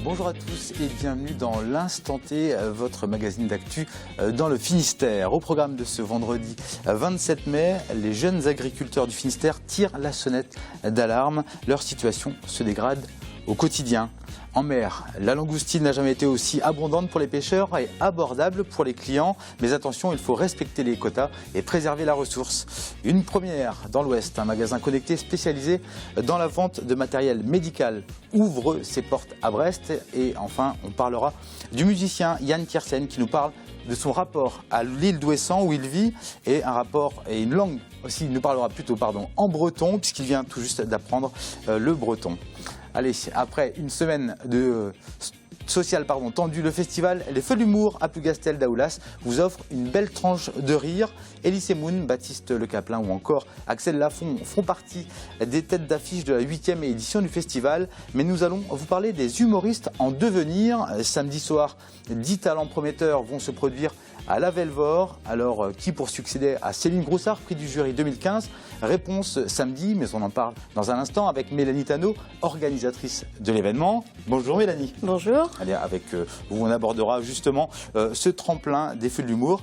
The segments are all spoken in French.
Bonjour à tous et bienvenue dans l'Instant T, votre magazine d'actu dans le Finistère. Au programme de ce vendredi 27 mai, les jeunes agriculteurs du Finistère tirent la sonnette d'alarme. Leur situation se dégrade au quotidien. En mer, la langoustine n'a jamais été aussi abondante pour les pêcheurs et abordable pour les clients. Mais attention, il faut respecter les quotas et préserver la ressource. Une première dans l'Ouest, un magasin connecté spécialisé dans la vente de matériel médical ouvre ses portes à Brest. Et enfin, on parlera du musicien Yann Tiersen qui nous parle de son rapport à l'île d'Ouessant où il vit et un rapport et une langue aussi, il nous parlera plutôt en breton puisqu'il vient tout juste d'apprendre le breton. Allez, après une semaine de social tendu, le festival Les Feux de l'Humour à Plougastel d'Aoulas vous offre une belle tranche de rire. Elie Moon, Baptiste Le Caplin ou encore Axel Lafont font partie des têtes d'affiche de la 8e édition du festival. Mais nous allons vous parler des humoristes en devenir. Samedi soir, 10 talents prometteurs vont se produire à la Velvore. Alors, qui pour succéder à Céline Groussard, prix du jury 2015? Réponse samedi, mais on en parle dans un instant avec Mélanie Tano, organisatrice de l'événement. Bonjour Mélanie. Bonjour. Allez, avec vous, on abordera justement ce tremplin des Feux de l'Humour.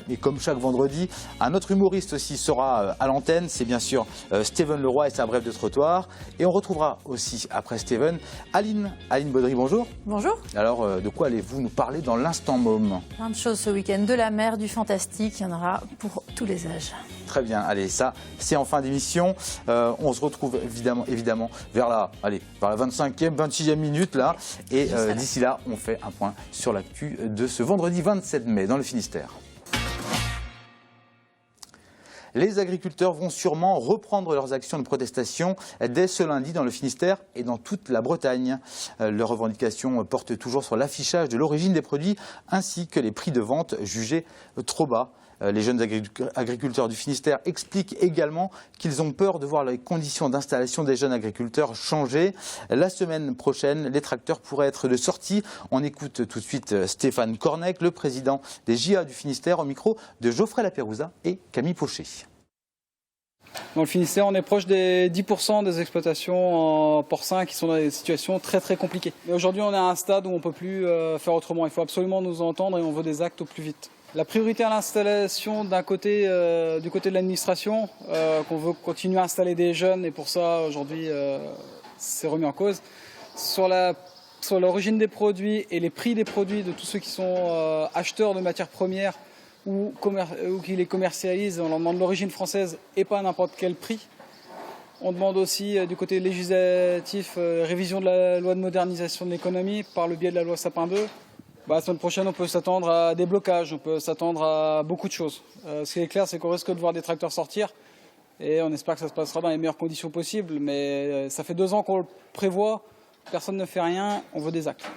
Et comme chaque vendredi, un autre humoriste aussi sera à l'antenne. C'est bien sûr Steven Leroy et sa brève de trottoir. Et on retrouvera aussi, après Steven, Aline Baudry. Bonjour. Bonjour. Alors, de quoi allez-vous nous parler dans l'Instant Môme? Plein de choses ce week-end, de la mer, du fantastique, il y en aura pour tous les âges. Très bien, allez, ça c'est en fin d'émission. On se retrouve évidemment vers la 25e, 26e minute là. Et d'ici là, on fait un point sur l'actu de ce vendredi 27 mai dans le Finistère. Les agriculteurs vont sûrement reprendre leurs actions de protestation dès ce lundi dans le Finistère et dans toute la Bretagne. Leurs revendications portent toujours sur l'affichage de l'origine des produits ainsi que les prix de vente jugés trop bas. Les jeunes agriculteurs du Finistère expliquent également qu'ils ont peur de voir les conditions d'installation des jeunes agriculteurs changer. La semaine prochaine, les tracteurs pourraient être de sortie. On écoute tout de suite Stéphane Cornec, le président des JA du Finistère, au micro de Geoffrey Lapérouza et Camille Pochet. Dans le Finistère, on est proche des 10% des exploitations en porcins qui sont dans des situations très très compliquées. Mais aujourd'hui, on est à un stade où on ne peut plus faire autrement. Il faut absolument nous entendre et on veut des actes au plus vite. La priorité à l'installation du côté de l'administration, qu'on veut continuer à installer des jeunes et pour ça aujourd'hui c'est remis en cause. Sur l'origine des produits et les prix des produits de tous ceux qui sont acheteurs de matières premières ou qui les commercialisent, on leur demande l'origine française et pas n'importe quel prix. On demande aussi du côté législatif révision de la loi de modernisation de l'économie par le biais de la loi Sapin 2. La semaine prochaine, on peut s'attendre à des blocages, on peut s'attendre à beaucoup de choses. Ce qui est clair, c'est qu'on risque de voir des tracteurs sortir et on espère que ça se passera dans les meilleures conditions possibles. Mais ça fait 2 ans qu'on le prévoit, personne ne fait rien, on veut des actes.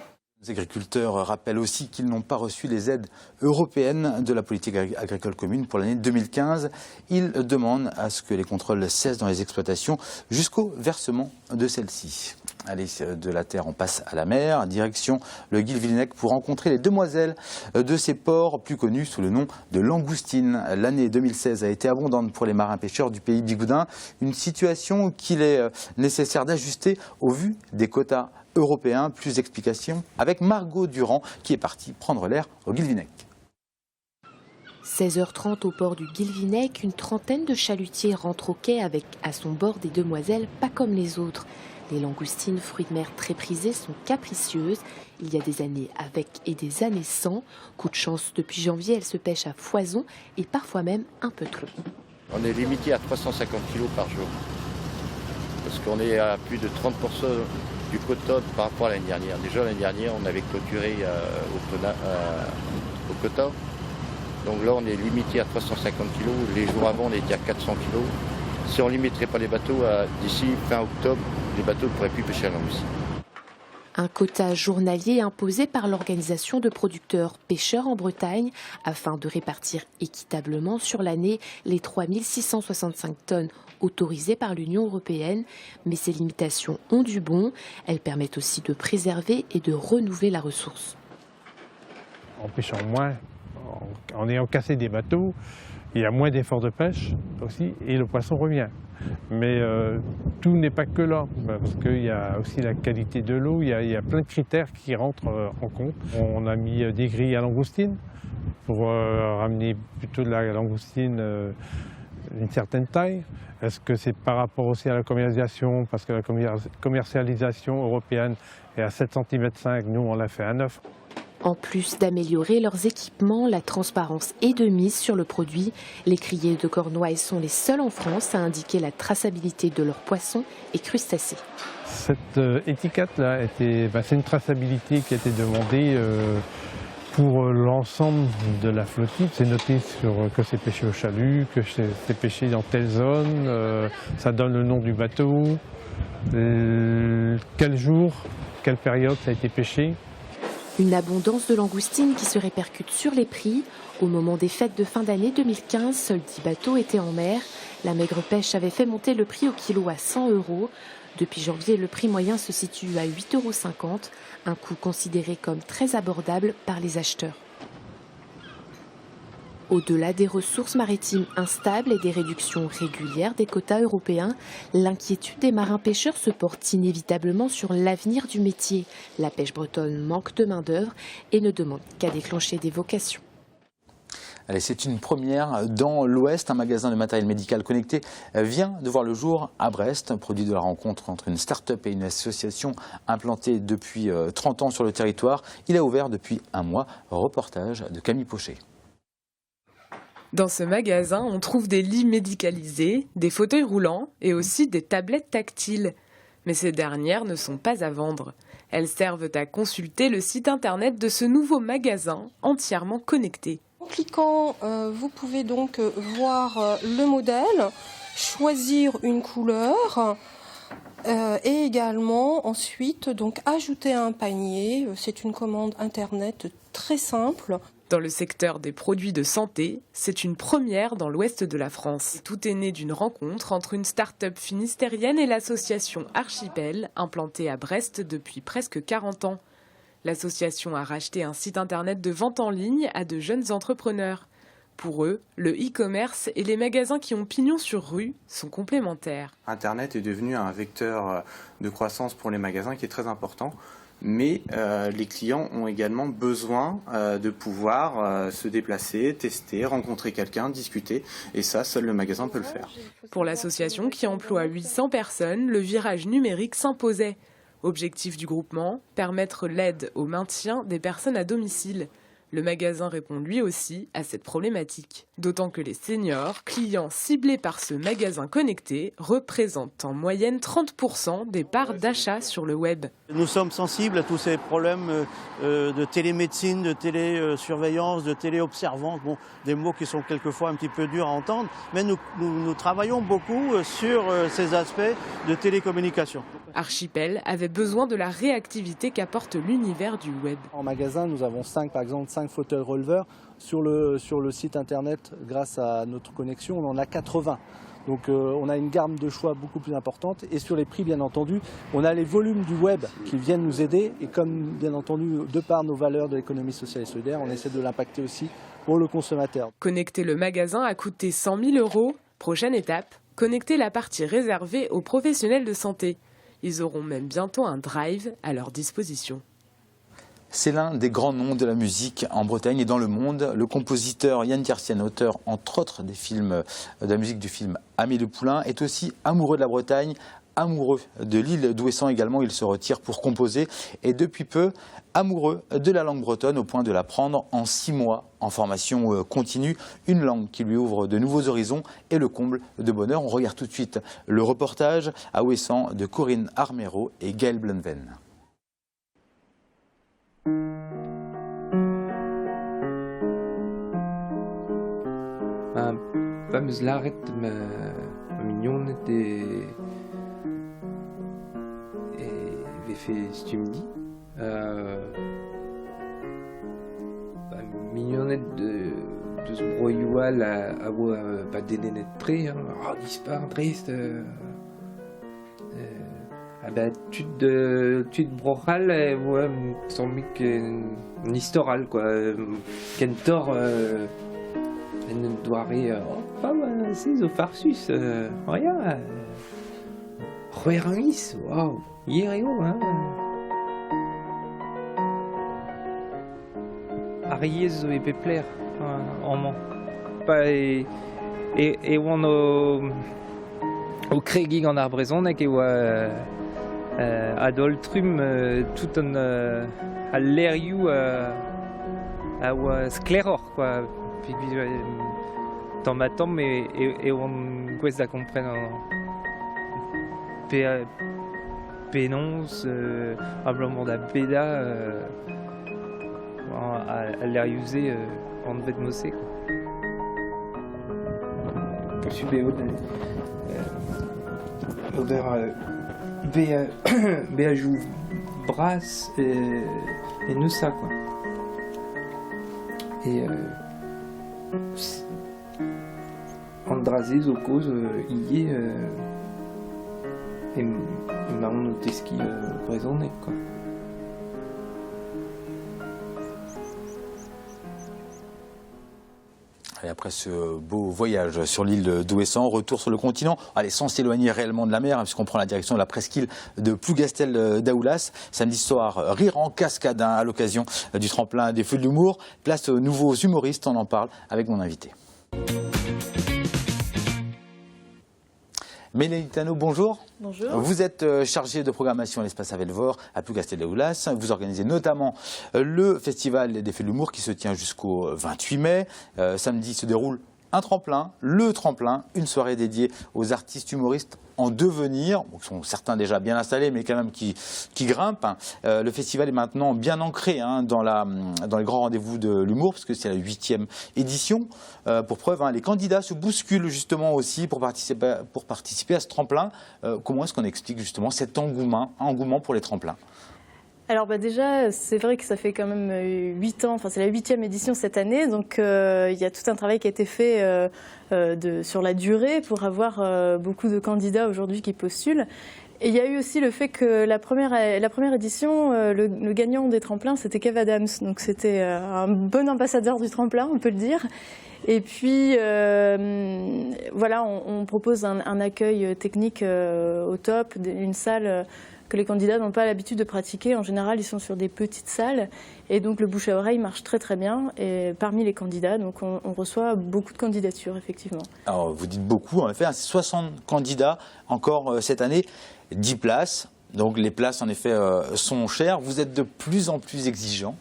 Les agriculteurs rappellent aussi qu'ils n'ont pas reçu les aides européennes de la politique agricole commune pour l'année 2015. Ils demandent à ce que les contrôles cessent dans les exploitations jusqu'au versement de celles-ci. Allez, de la terre, on passe à la mer, direction le Guilvinec pour rencontrer les demoiselles de ces ports, plus connus sous le nom de langoustines. L'année 2016 a été abondante pour les marins-pêcheurs du pays bigoudin, une situation qu'il est nécessaire d'ajuster au vu des quotas européens. Plus d'explications avec Margot Durand qui est partie prendre l'air au Guilvinec. 16h30 au port du Guilvinec, une trentaine de chalutiers rentrent au quai avec à son bord des demoiselles pas comme les autres. Les langoustines, fruits de mer très prisés, sont capricieuses. Il y a des années avec et des années sans. Coup de chance, depuis janvier, elles se pêchent à foison et parfois même un peu trop. On est limité à 350 kg par jour. Parce qu'on est à plus de 30% du quota par rapport à l'année dernière. Déjà l'année dernière, on avait clôturé au quota. Donc là, on est limité à 350 kg. Les jours avant, on était à 400 kg. Si on ne limiterait pas les bateaux, d'ici fin octobre, les bateaux ne pourraient plus pêcher la langoustine. Un quota journalier imposé par l'organisation de producteurs pêcheurs en Bretagne afin de répartir équitablement sur l'année les 3665 tonnes autorisées par l'Union européenne. Mais ces limitations ont du bon. Elles permettent aussi de préserver et de renouveler la ressource. En pêchant moins, en ayant cassé des bateaux, Il y a moins d'efforts de pêche aussi et le poisson revient. Mais tout n'est pas que là, parce qu'il y a aussi la qualité de l'eau, il y a plein de critères qui rentrent en compte. On a mis des grilles à langoustine pour ramener plutôt de la langoustine d'une certaine taille. Est-ce que c'est par rapport aussi à la commercialisation, parce que la commercialisation européenne est à 7,5 cm, nous on l'a fait à 9. En plus d'améliorer leurs équipements, la transparence est de mise sur le produit. Les criers de Cornouailles sont les seuls en France à indiquer la traçabilité de leurs poissons et crustacés. Cette étiquette-là, c'est une traçabilité qui a été demandée pour l'ensemble de la flottille. C'est noté que c'est pêché au chalut, que c'est pêché dans telle zone, ça donne le nom du bateau, quel jour, quelle période ça a été pêché. Une abondance de langoustines qui se répercute sur les prix. Au moment des fêtes de fin d'année 2015, seuls 10 bateaux étaient en mer. La maigre pêche avait fait monter le prix au kilo à 100 €. Depuis janvier, le prix moyen se situe à 8,50 €, un coût considéré comme très abordable par les acheteurs. Au-delà des ressources maritimes instables et des réductions régulières des quotas européens, l'inquiétude des marins-pêcheurs se porte inévitablement sur l'avenir du métier. La pêche bretonne manque de main-d'œuvre et ne demande qu'à déclencher des vocations. Allez, c'est une première dans l'Ouest. Un magasin de matériel médical connecté vient de voir le jour à Brest, produit de la rencontre entre une start-up et une association implantée depuis 30 ans sur le territoire. Il a ouvert depuis un mois. Reportage de Camille Pochet. Dans ce magasin, on trouve des lits médicalisés, des fauteuils roulants et aussi des tablettes tactiles. Mais ces dernières ne sont pas à vendre. Elles servent à consulter le site internet de ce nouveau magasin entièrement connecté. En cliquant, vous pouvez donc voir le modèle, choisir une couleur et également ensuite donc ajouter un panier. C'est une commande internet très simple. Dans le secteur des produits de santé, c'est une première dans l'ouest de la France. Tout est né d'une rencontre entre une start-up finistérienne et l'association Archipel, implantée à Brest depuis presque 40 ans. L'association a racheté un site internet de vente en ligne à de jeunes entrepreneurs. Pour eux, le e-commerce et les magasins qui ont pignon sur rue sont complémentaires. Internet est devenu un vecteur de croissance pour les magasins qui est très important. Mais les clients ont également besoin de pouvoir se déplacer, tester, rencontrer quelqu'un, discuter. Et ça, seul le magasin peut le faire. Pour l'association qui emploie 800 personnes, le virage numérique s'imposait. Objectif du groupement, permettre l'aide au maintien des personnes à domicile. Le magasin répond lui aussi à cette problématique. D'autant que les seniors, clients ciblés par ce magasin connecté, représentent en moyenne 30% des parts d'achat sur le web. Nous sommes sensibles à tous ces problèmes de télémédecine, de télésurveillance, de téléobservance, des mots qui sont quelquefois un petit peu durs à entendre, mais nous travaillons beaucoup sur ces aspects de télécommunication. Archipel avait besoin de la réactivité qu'apporte l'univers du web. En magasin, nous avons 5 fauteuils releveurs. Sur le site internet, grâce à notre connexion, on en a 80. Donc on a une gamme de choix beaucoup plus importante. Et sur les prix, bien entendu, on a les volumes du web qui viennent nous aider. Et comme, bien entendu, de par nos valeurs de l'économie sociale et solidaire, on essaie de l'impacter aussi pour le consommateur. Connecter le magasin a coûté 100 000 €. Prochaine étape, connecter la partie réservée aux professionnels de santé. Ils auront même bientôt un drive à leur disposition. C'est l'un des grands noms de la musique en Bretagne et dans le monde. Le compositeur Yann Tiersian, auteur entre autres de la musique du film Amélie de Poulain, est aussi amoureux de la Bretagne, amoureux de l'île d'Ouessant également. Il se retire pour composer et depuis peu amoureux de la langue bretonne au point de l'apprendre en 6 mois en formation continue. Une langue qui lui ouvre de nouveaux horizons et le comble de bonheur. On regarde tout de suite le reportage à Ouessant de Corinne Armero et Gaël Blunven. Pas me zlaret ma mignon et fait stumdi mignonnette de ce broyoual à pas des nénettes près disparaît triste tu brochal ouais son mec une historal quoi kentor En doare c'est au farsus, rien. Roerangiz, waouh, hier hein. Ariez et pepler en man. Pas et on au Kregig en Arbrezonek et Adoltrum tout en à l'eriou à scléror quoi. Puis dans ma tombe et on quest à comprendre pénonce ablement da beda à l'eriusé en devait mossé quoi. Subéo Béajou brasse et nous ça quoi. Et Andrazé aux causes y est et marron noté ce qui présente quoi. Et après ce beau voyage sur l'île d'Ouessant, retour sur le continent, allez, sans s'éloigner réellement de la mer, puisqu'on prend la direction de la presqu'île de Plougastel d'Aoulas. Samedi soir, rire en cascade à l'occasion du tremplin des Feux de l'Humour. Place aux nouveaux humoristes, on en parle avec mon invité. Mélanie Tano, bonjour. Bonjour. Vous êtes chargée de programmation à l'Espace Avelvor à Plougastel-d'Aoulas. Vous organisez notamment le Festival des Feux de l'Humour qui se tient jusqu'au 28 mai. Samedi se déroule un tremplin, le tremplin, une soirée dédiée aux artistes humoristes en devenir, qui sont certains déjà bien installés, mais quand même qui grimpent. Le festival est maintenant bien ancré dans les grands rendez-vous de l'humour, parce que c'est la 8e édition. Pour preuve, les candidats se bousculent justement aussi pour participer à ce tremplin. Comment est-ce qu'on explique justement cet engouement pour les tremplins ? Alors déjà, c'est vrai que ça fait quand même 8 ans, enfin c'est la 8e édition cette année, donc il y a tout un travail qui a été fait sur la durée pour avoir beaucoup de candidats aujourd'hui qui postulent. Et il y a eu aussi le fait que la première édition, le gagnant des tremplins, c'était Kev Adams, donc c'était un bon ambassadeur du tremplin, on peut le dire. Et puis, voilà, on propose un accueil technique au top, une salle que les candidats n'ont pas l'habitude de pratiquer. En général, ils sont sur des petites salles et donc le bouche à oreille marche très très bien. Et parmi les candidats, donc on reçoit beaucoup de candidatures, effectivement. Alors, vous dites beaucoup, en effet, 60 candidats encore cette année, 10 places. Donc les places, en effet, sont chères. Vous êtes de plus en plus exigeants.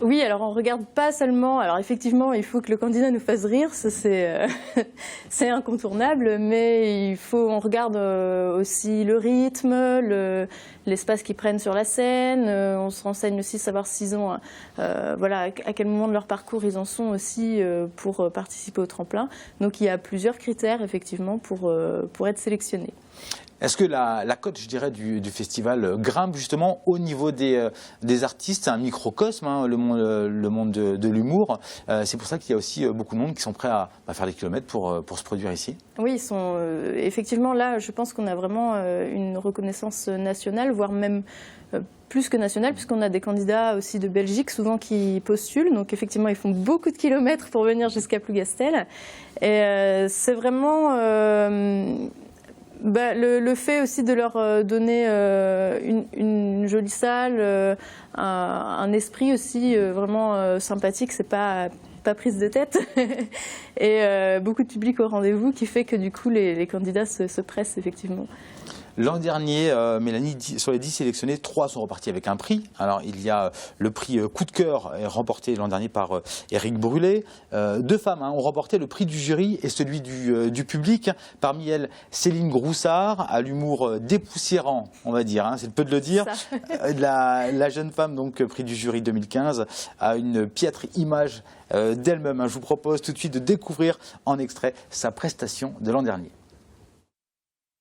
Oui, alors on ne regarde pas seulement, alors effectivement il faut que le candidat nous fasse rire, ça c'est incontournable, mais on regarde aussi le rythme, l'espace qu'ils prennent sur la scène, on se renseigne aussi savoir s'ils ont, voilà, à quel moment de leur parcours ils en sont aussi pour participer au tremplin. Donc il y a plusieurs critères effectivement pour être sélectionnés. Est-ce que la cote, je dirais, du festival grimpe justement au niveau des artistes? C'est un microcosme, le monde de l'humour. C'est pour ça qu'il y a aussi beaucoup de monde qui sont prêts à faire des kilomètres pour se produire ici. Oui, ils sont effectivement là, je pense qu'on a vraiment une reconnaissance nationale, voire même plus que nationale, puisqu'on a des candidats aussi de Belgique, souvent qui postulent. Donc effectivement, ils font beaucoup de kilomètres pour venir jusqu'à Plougastel. Et c'est vraiment... le fait aussi de leur donner une jolie salle, un esprit aussi vraiment sympathique, c'est pas prise de tête, et beaucoup de public au rendez-vous qui fait que du coup les candidats se pressent effectivement. L'an dernier, Mélanie, sur les 10 sélectionnés, 3 sont repartis avec un prix. Alors, il y a le prix Coup de cœur, remporté l'an dernier par Éric Brûlé. 2 femmes ont remporté le prix du jury et celui du public. Parmi elles, Céline Groussard, à l'humour dépoussiérant, on va dire, c'est le peu de le dire. La jeune femme, donc prix du jury 2015, a une piètre image d'elle-même. Je vous propose tout de suite de découvrir en extrait sa prestation de l'an dernier.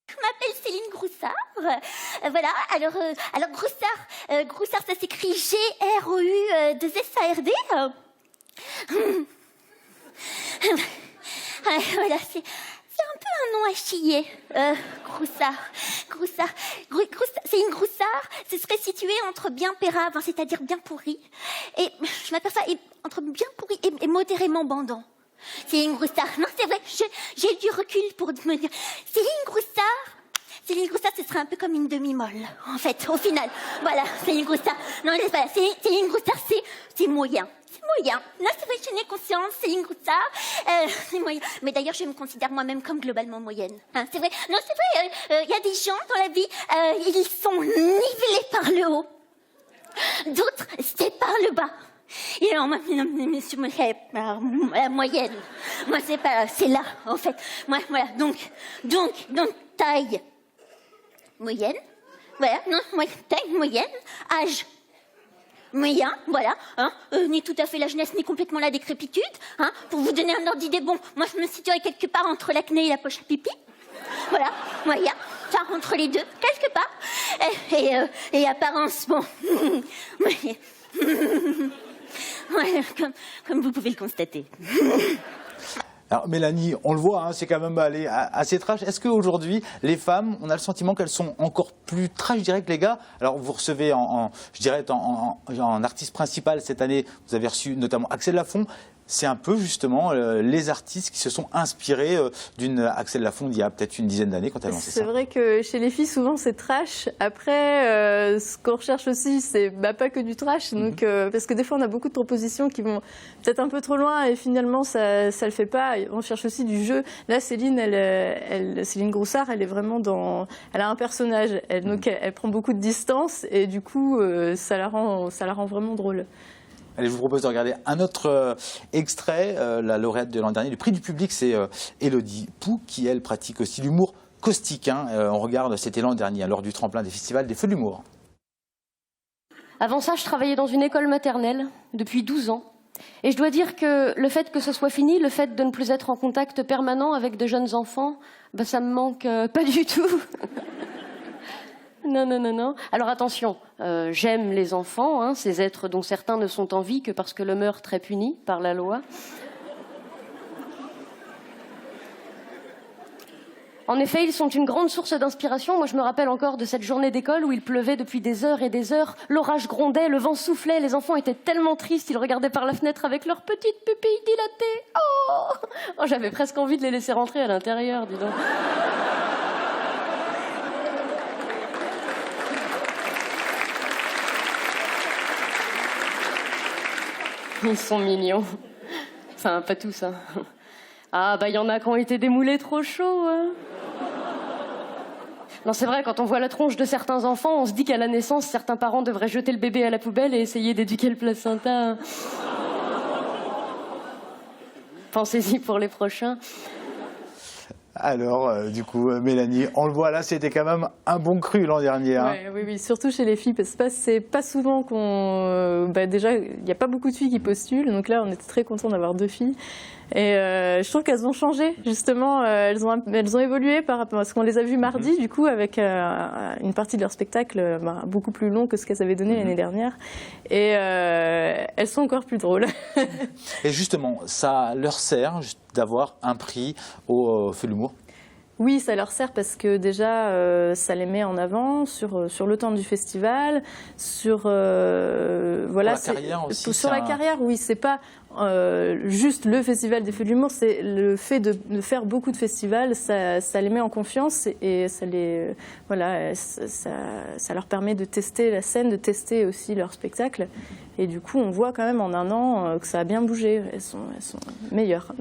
Je m'appelle Céline Groussard. Voilà, alors Groussard, ça s'écrit G-R-O-U-2-S-A-R-D. Voilà, c'est un peu un nom à chier. Groussard. Céline Groussard, ce serait situé entre bien pérave, c'est-à-dire bien pourri, et je m'aperçois entre bien pourri et modérément bandant. Céline Groussard. Non, c'est vrai, j'ai eu du recul pour me dire. Céline Groussard, ce serait un peu comme une demi-molle, en fait, au final. Voilà, Céline Groussard. Non, voilà, Céline Groussard, c'est moyen. C'est moyen. Là, c'est vrai que j'en ai conscience, Céline Groussard. C'est moyen. Mais d'ailleurs, je me considère moi-même comme globalement moyenne. Hein, c'est vrai. Non, c'est vrai, il y a des gens dans la vie, ils sont nivelés par le haut. D'autres, c'est par le bas. Et alors, moi, la moyenne. Moi, c'est pas, c'est là, en fait. Moi, voilà. Donc, taille moyenne. Voilà, non, taille moyenne. Âge moyen, voilà. Hein, ni tout à fait la jeunesse, ni complètement la décrépitude. Hein, pour vous donner un ordre d'idée, bon, moi, je me situerais quelque part entre l'acné et la poche à pipi. Voilà, moyen. Ça, entre les deux, quelque part. Et apparence, bon. Ouais, comme vous pouvez le constater. Alors Mélanie, on le voit, hein, c'est quand même allé assez trash. Est-ce qu'aujourd'hui, les femmes, on a le sentiment qu'elles sont encore plus trash, je dirais, que les gars? Alors vous recevez en artiste principal cette année, vous avez reçu notamment Axel Lafont. C'est un peu justement les artistes qui se sont inspirés d'une Axel Lafont d'il y a peut-être une dizaine d'années quand elle a lancé ça. C'est vrai que chez les filles, souvent c'est trash. Après, ce qu'on recherche aussi, c'est pas que du trash. Donc, parce que des fois, on a beaucoup de propositions qui vont peut-être un peu trop loin et finalement, ça le fait pas. On cherche aussi du jeu. Là, Céline Groussard, elle est vraiment elle a un personnage. Donc, elle prend beaucoup de distance et du coup, ça la rend vraiment drôle. Allez, je vous propose de regarder un autre extrait. La lauréate de l'an dernier, le prix du public, c'est Élodie Pou, qui, elle, pratique aussi l'humour caustique. Hein. On regarde, c'était l'an dernier, lors du tremplin des festivals des Feux de l'humour. Avant ça, je travaillais dans une école maternelle depuis 12 ans. Et je dois dire que le fait que ce soit fini, le fait de ne plus être en contact permanent avec de jeunes enfants, ça me manque pas du tout. Non. Alors attention, j'aime les enfants, hein, ces êtres dont certains ne sont en vie que parce que le meurtre est puni par la loi. En effet, ils sont une grande source d'inspiration. Moi, je me rappelle encore de cette journée d'école où il pleuvait depuis des heures et des heures. L'orage grondait, le vent soufflait, les enfants étaient tellement tristes, ils regardaient par la fenêtre avec leurs petites pupilles dilatées. Oh, j'avais presque envie de les laisser rentrer à l'intérieur, dis donc. Ils sont mignons. Enfin, pas tous, hein. Ah, y en a qui ont été démoulés trop chauds, hein. Non, c'est vrai, quand on voit la tronche de certains enfants, on se dit qu'à la naissance, certains parents devraient jeter le bébé à la poubelle et essayer d'éduquer le placenta. Pensez-y pour les prochains. Alors, du coup, Mélanie, on le voit là, c'était quand même un bon cru l'an dernier. Hein. Oui, surtout chez les filles, parce que c'est pas souvent qu'on... déjà, il n'y a pas beaucoup de filles qui postulent, donc là, on était très contents d'avoir 2 filles. Et je trouve qu'elles ont changé, justement, elles ont évolué par rapport à ce qu'on les a vues mardi, du coup, avec une partie de leur spectacle beaucoup plus long que ce qu'elles avaient donné l'année dernière. Et elles sont encore plus drôles. Et justement, ça leur sert d'avoir un prix au Feu de l'humour? Oui, ça leur sert parce que déjà, ça les met en avant sur le temps du festival, sur la carrière aussi. Sur la carrière, oui, c'est pas juste le festival des Feux de l'humour, c'est le fait de faire beaucoup de festivals, ça les met en confiance et ça leur permet de tester la scène, de tester aussi leur spectacle. Et du coup, on voit quand même en un an que ça a bien bougé. Elles sont meilleures.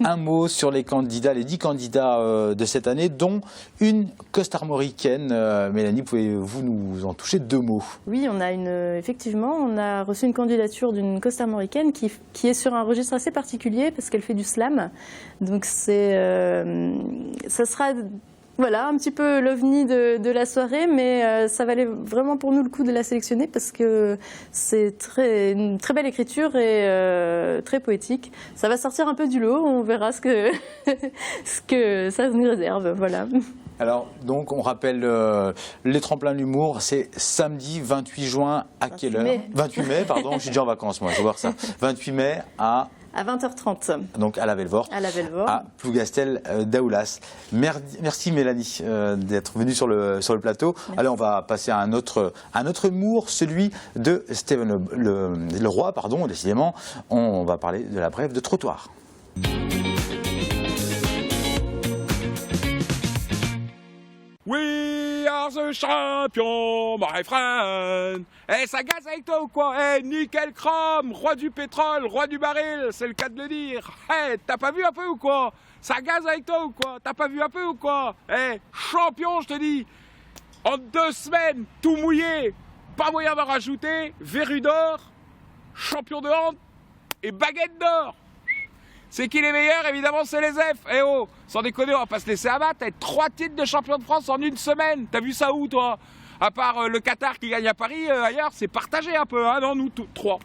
Un mot sur les 10 candidats de cette année, dont une costarmoricaine. Mélanie, pouvez-vous nous en toucher 2 mots? Oui, effectivement, on a reçu une candidature d'une costarmoricaine qui est sur un registre assez particulier parce qu'elle fait du slam. Donc ça sera... Voilà, un petit peu l'ovni de la soirée, mais ça valait vraiment pour nous le coup de la sélectionner parce que c'est une très belle écriture et très poétique. Ça va sortir un peu du lot, on verra ce que ça nous réserve, voilà. Alors, donc, on rappelle les tremplins de l'humour, c'est samedi 28 juin à quelle heure? 28 mai, pardon, je suis déjà en vacances, moi, je vais voir ça. 28 mai à 20h30. Donc à la Velvort, à Plougastel d'Aoulas. Merci Mélanie d'être venue sur le plateau. Merci. Allez, on va passer à un autre humour, celui de Steven Leroy, décidément. On va parler de la brève de trottoir. We are the champions, my friend. Eh, ça gaze avec toi ou quoi? Eh, nickel chrome, roi du pétrole, roi du baril, c'est le cas de le dire. Eh, t'as pas vu un peu ou quoi? Ça gaze avec toi ou quoi? T'as pas vu un peu ou quoi? Eh, champion, je te dis. En 2 semaines, tout mouillé, pas moyen d'en rajouter, verrue d'or, champion de hand et baguette d'or. C'est qui les meilleurs? Évidemment, c'est les F. Eh oh, sans déconner, on va pas se laisser abattre. T'as 3 titres de champion de France en 1 semaine. T'as vu ça où, toi? À part le Qatar qui gagne à Paris, ailleurs, c'est partagé un peu. Hein, non, nous, 3.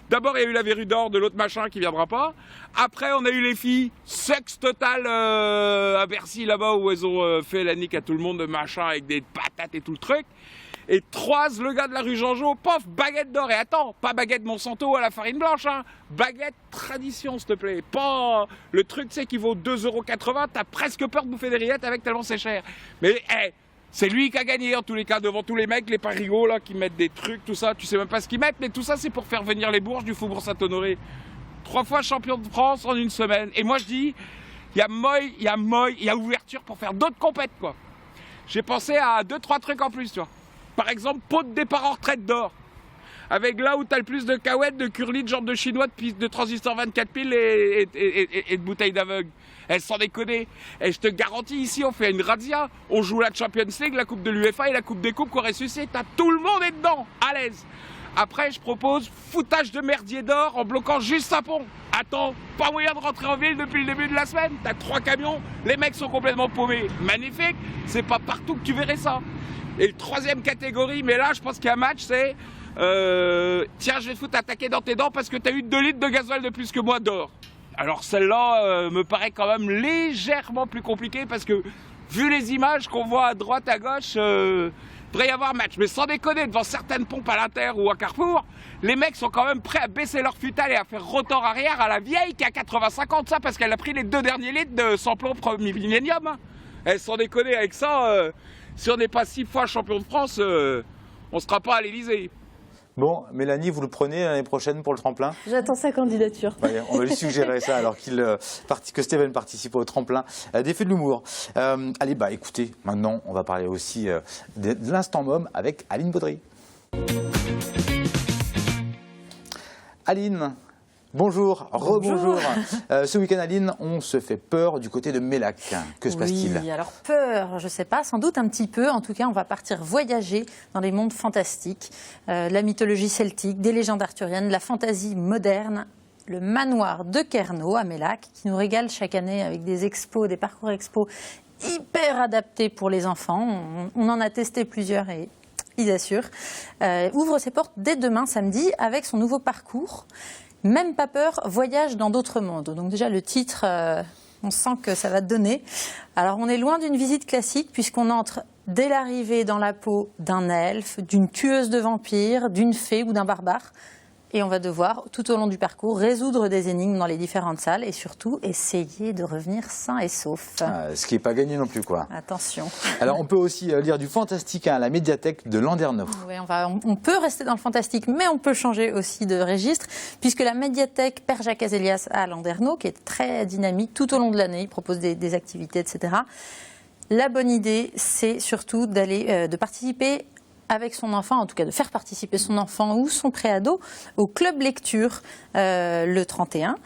D'abord, il y a eu la verrue d'or de l'autre machin qui viendra pas. Après, on a eu les filles, sexe total à Bercy, là-bas, où elles ont fait la nique à tout le monde, machin, avec des patates et tout le truc. Et 3, le gars de la rue Jean-Jo, pof, baguette d'or. Et attends, pas baguette Monsanto à la farine blanche, hein. Baguette tradition, s'il te plaît. Pas le truc, tu sais, qui vaut 2,80 €. T'as presque peur de bouffer des rillettes avec tellement c'est cher. Mais, c'est lui qui a gagné, en tous les cas, devant tous les mecs, les parigots, là, qui mettent des trucs, tout ça. Tu sais même pas ce qu'ils mettent, mais tout ça, c'est pour faire venir les bourges du Faubourg Saint-Honoré. 3 fois champion de France en 1 semaine. Et moi, je dis, il y a ouverture pour faire d'autres compètes, quoi. J'ai pensé à 2-3 trucs en plus, tu vois. Par exemple, pot de départ en retraite d'or. Avec là où t'as le plus de cahuètes, de curly, de jambes de chinois, de transistors 24 piles et de bouteilles d'aveugle. Elles s'en déconner. Et je te garantis, ici, on fait une razzia. On joue la Champions League, la Coupe de l'UEFA et la Coupe des Coupes qu'on ressuscite. T'as tout le monde est dedans, à l'aise. Après, je propose foutage de merdier d'or en bloquant juste Sapon. Attends, pas moyen de rentrer en ville depuis le début de la semaine. T'as 3 camions, les mecs sont complètement paumés. Magnifique, c'est pas partout que tu verrais ça. Et le 3e catégorie, mais là, je pense qu'il y a un match, c'est... tiens, je vais te foutre attaquer dans tes dents parce que t'as eu 2 litres de gasoil de plus que moi d'or. Alors celle-là me paraît quand même légèrement plus compliquée parce que, vu les images qu'on voit à droite, à gauche, devrait y avoir match. Mais sans déconner, devant certaines pompes à l'Inter ou à Carrefour, les mecs sont quand même prêts à baisser leur futal et à faire rotor arrière à la vieille qui a 80-50, ça, parce qu'elle a pris les 2 derniers litres de samplon premier millénium. Hein. Et sans déconner avec ça... si on n'est pas 6 fois champion de France, on ne sera pas à l'Elysée. Bon, Mélanie, vous le prenez l'année prochaine pour le tremplin? J'attends sa candidature. Ouais, on va lui suggérer ça alors que Steven participe au tremplin des Feux de l'Humour. Allez, écoutez, maintenant, on va parler aussi de l'instant môme avec Aline Baudry. Aline, bonjour, rebonjour. Ce week-end, Aline, on se fait peur du côté de Mélac. Que se passe-t-il? Oui, alors peur, je ne sais pas, sans doute un petit peu. En tout cas, on va partir voyager dans les mondes fantastiques, la mythologie celtique, des légendes arthuriennes, la fantaisie moderne, le manoir de Kerno à Mélac, qui nous régale chaque année avec des expos, des parcours expos hyper adaptés pour les enfants. On en a testé plusieurs et ils assurent. Ouvre ses portes dès demain, samedi, avec son nouveau parcours. Même pas peur, voyage dans d'autres mondes. Donc déjà le titre, on sent que ça va donner. Alors on est loin d'une visite classique puisqu'on entre dès l'arrivée dans la peau d'un elfe, d'une tueuse de vampires, d'une fée ou d'un barbare. Et on va devoir, tout au long du parcours, résoudre des énigmes dans les différentes salles et surtout essayer de revenir sain et sauf. Ce qui n'est pas gagné non plus, quoi. Attention. Alors, on peut aussi lire du fantastique à la médiathèque de Landerneau. Oui, on peut rester dans le fantastique, mais on peut changer aussi de registre, puisque la médiathèque Père Jacques Azélias à Landerneau, qui est très dynamique tout au long de l'année, il propose des activités, etc. La bonne idée, c'est surtout de participer avec son enfant, en tout cas de faire participer son enfant ou son préado au club lecture le 31.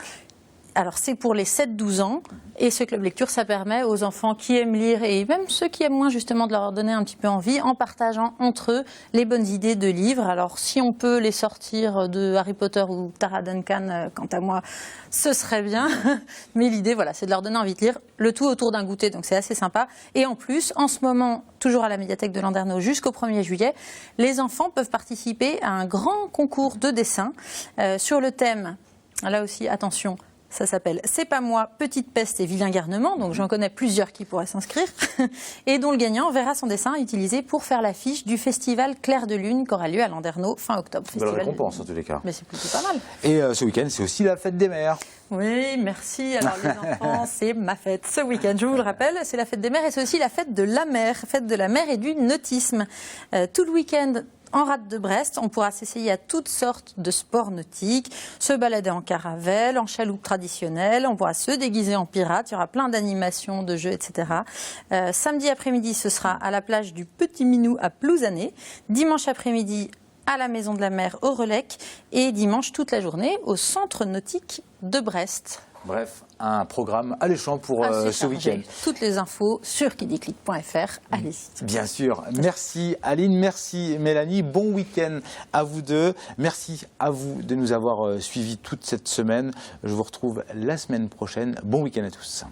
Alors c'est pour les 7-12 ans et ce club lecture, ça permet aux enfants qui aiment lire et même ceux qui aiment moins justement de leur donner un petit peu envie en partageant entre eux les bonnes idées de livres. Alors si on peut les sortir de Harry Potter ou Tara Duncan, quant à moi, ce serait bien. Mais l'idée, voilà, c'est de leur donner envie de lire, le tout autour d'un goûter, donc c'est assez sympa. Et en plus, en ce moment, toujours à la médiathèque de Landerneau jusqu'au 1er juillet, les enfants peuvent participer à un grand concours de dessin sur le thème, là aussi, attention, ça s'appelle « C'est pas moi, petite peste et vilain garnement », donc j'en connais plusieurs qui pourraient s'inscrire, et dont le gagnant verra son dessin utilisé pour faire l'affiche du festival Clair de Lune qui aura lieu à Landerneau fin octobre. Belle récompense en tous les cas. Mais c'est plutôt pas mal. Et ce week-end, c'est aussi la fête des mères. Oui, merci. Alors les enfants, c'est ma fête ce week-end. Je vous le rappelle, c'est la fête des mères et c'est aussi la fête de la mer et du nautisme. Tout le week-end, En rade de Brest, on pourra s'essayer à toutes sortes de sports nautiques, se balader en caravelle, en chaloupe traditionnelle, on pourra se déguiser en pirate, il y aura plein d'animations, de jeux, etc. Samedi après-midi, ce sera à la plage du Petit Minou à Plouzané. Dimanche après-midi, à la Maison de la Mer au Relec. Et dimanche, toute la journée, au Centre nautique de Brest. Bref, un programme alléchant pour ce week-end. Toutes les infos sur kidiclic.fr. Allez-y. Bien sûr. Merci Aline, merci Mélanie. Bon week-end à vous deux. Merci à vous de nous avoir suivis toute cette semaine. Je vous retrouve la semaine prochaine. Bon week-end à tous.